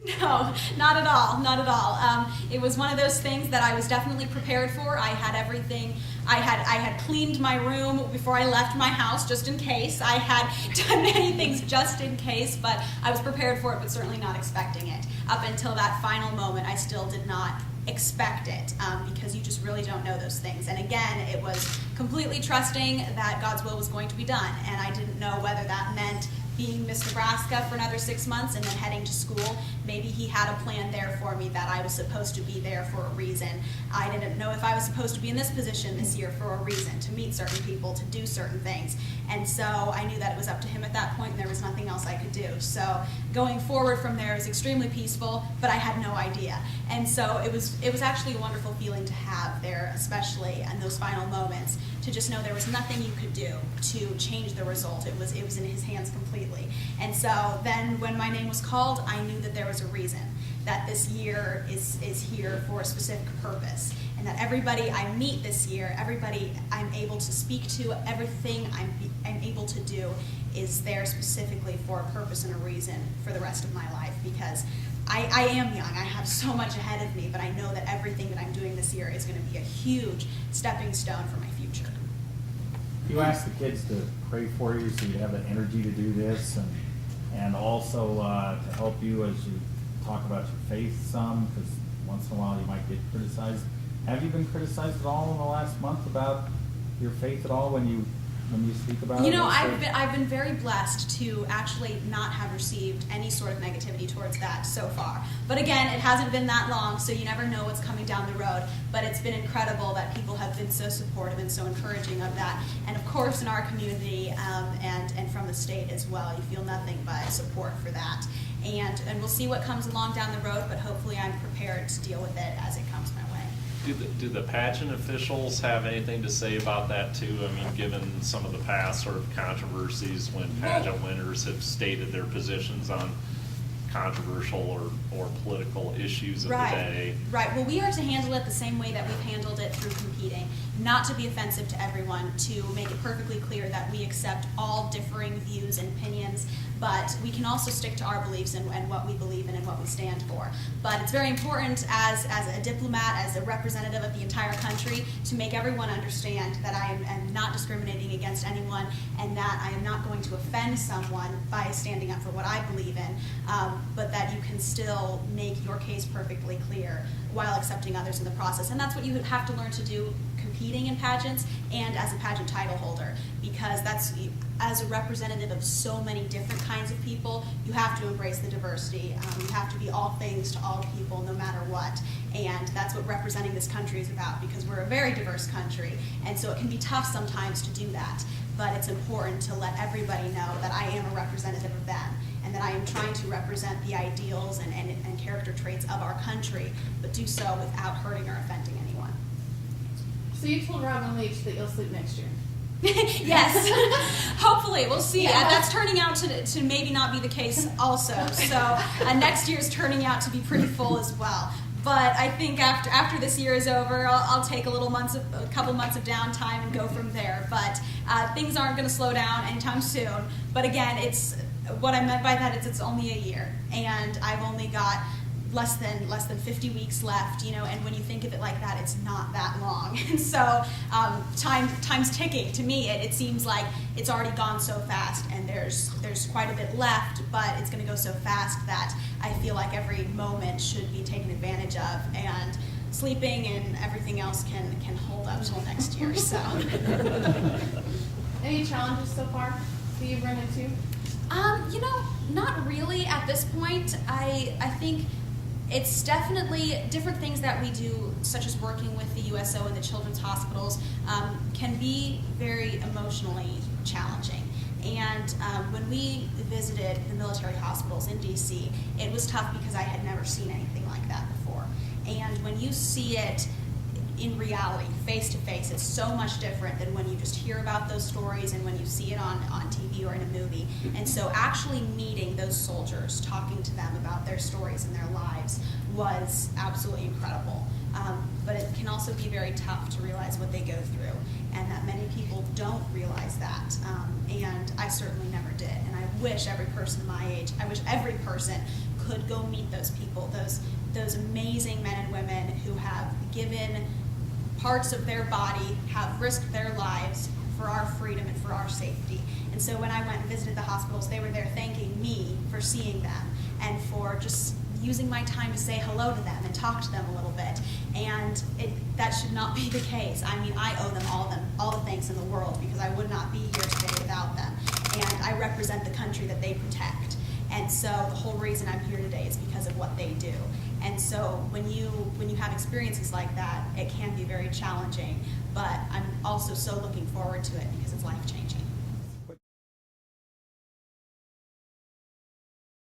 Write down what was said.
No, not at all, not at all. It was one of those things that I was definitely prepared for. I had everything. I had cleaned my room before I left my house just in case. I had done many things just in case, but I was prepared for it, but certainly not expecting it. Up until that final moment, I still did not expect it, because you just really don't know those things. And again, it was completely trusting that God's will was going to be done, and I didn't know whether that meant being Miss Nebraska for another 6 months and then heading to school. Maybe he had a plan there for me, that I was supposed to be there for a reason. I didn't know if I was supposed to be in this position this year for a reason, to meet certain people, to do certain things. And so I knew that it was up to him at that point, and there was nothing else I could do. So going forward from there was extremely peaceful, but I had no idea. And so it was actually a wonderful feeling to have there, especially in those final moments, to just know there was nothing you could do to change the result. It was in his hands completely. And so then when my name was called, I knew that there was a reason, that this year is here for a specific purpose, and that everybody I meet this year, everybody I'm able to speak to, everything I'm able to do is there specifically for a purpose and a reason for the rest of my life, because I am young. I have so much ahead of me, but I know that everything that I'm doing this year is going to be a huge stepping stone for my future. You ask the kids to pray for you so you have the energy to do this, and also to help you as you talk about your faith some, because once in a while you might get criticized. Have you been criticized at all in the last month about your faith at all when you speak about it? You know, I've been very blessed to actually not have received any sort of negativity towards that so far. But again, it hasn't been that long, so you never know what's coming down the road. But it's been incredible that people have been so supportive and so encouraging of that. And of course, in our community and from the state as well, you feel nothing but support for that. And we'll see what comes along down the road, but hopefully I'm prepared to deal with it as it comes my way. Do the pageant officials have anything to say about that too? I mean, given some of the past sort of controversies when pageant winners have stated their positions on controversial or political issues of the day. Right. Well, we are to handle it the same way that we've handled it through competing, not to be offensive to everyone, to make it perfectly clear that we accept all differing views and opinions, but we can also stick to our beliefs and what we believe in and what we stand for. But it's very important as a diplomat, as a representative of the entire country, to make everyone understand that I am not discriminating against anyone, and that I am not going to offend someone by standing up for what I believe in, but that you can still make your case perfectly clear while accepting others in the process. And that's what you have to learn to do competing in pageants and as a pageant title holder, because that's, as a representative of so many different kinds of people, you have to embrace the diversity. You have to be all things to all people, no matter what. And that's what representing this country is about, because we're a very diverse country, and so it can be tough sometimes to do that. But it's important to let everybody know that I am a representative of them, and that I am trying to represent the ideals and character traits of our country, but do so without hurting or offending anyone. So you told Robin Leach that you'll sleep next year? Yes, hopefully. We'll see. Yeah. That's turning out to maybe not be the case also. So next year's turning out to be pretty full as well. But I think after this year is over, I'll take a couple months of downtime and go from there. But things aren't going to slow down anytime soon. But again, it's what I meant by that is it's only a year, and I've only got less than 50 weeks left, and when you think of it like that, it's not that long. And so time's ticking. To me, it seems like it's already gone so fast, and there's quite a bit left, but it's going to go so fast that I feel like every moment should be taken advantage of, and sleeping and everything else can hold up till next year. So Any challenges so far that you've run into? Not really at this point. I think it's definitely different things that we do, such as working with the USO and the children's hospitals, can be very emotionally challenging. And when we visited the military hospitals in DC, it was tough because I had never seen anything like that before. And when you see it in reality, face to face, it's so much different than when you just hear about those stories and when you see it on TV or in a movie. And so actually meeting those soldiers, talking to them about their stories and their lives was absolutely incredible. But it can also be very tough to realize what they go through, and that many people don't realize that. And I certainly never did. And I wish every person my age, I wish every person could go meet those people, those amazing men and women who have given parts of their body, have risked their lives for our freedom and for our safety. And so when I went and visited the hospitals, they were there thanking me for seeing them and for just using my time to say hello to them and talk to them a little bit. And that should not be the case. I mean, I owe them all the thanks in the world, because I would not be here today without them. And I represent the country that they protect. And so the whole reason I'm here today is because of what they do. And so when you have experiences like that, it can be very challenging, but I'm also so looking forward to it because it's life-changing.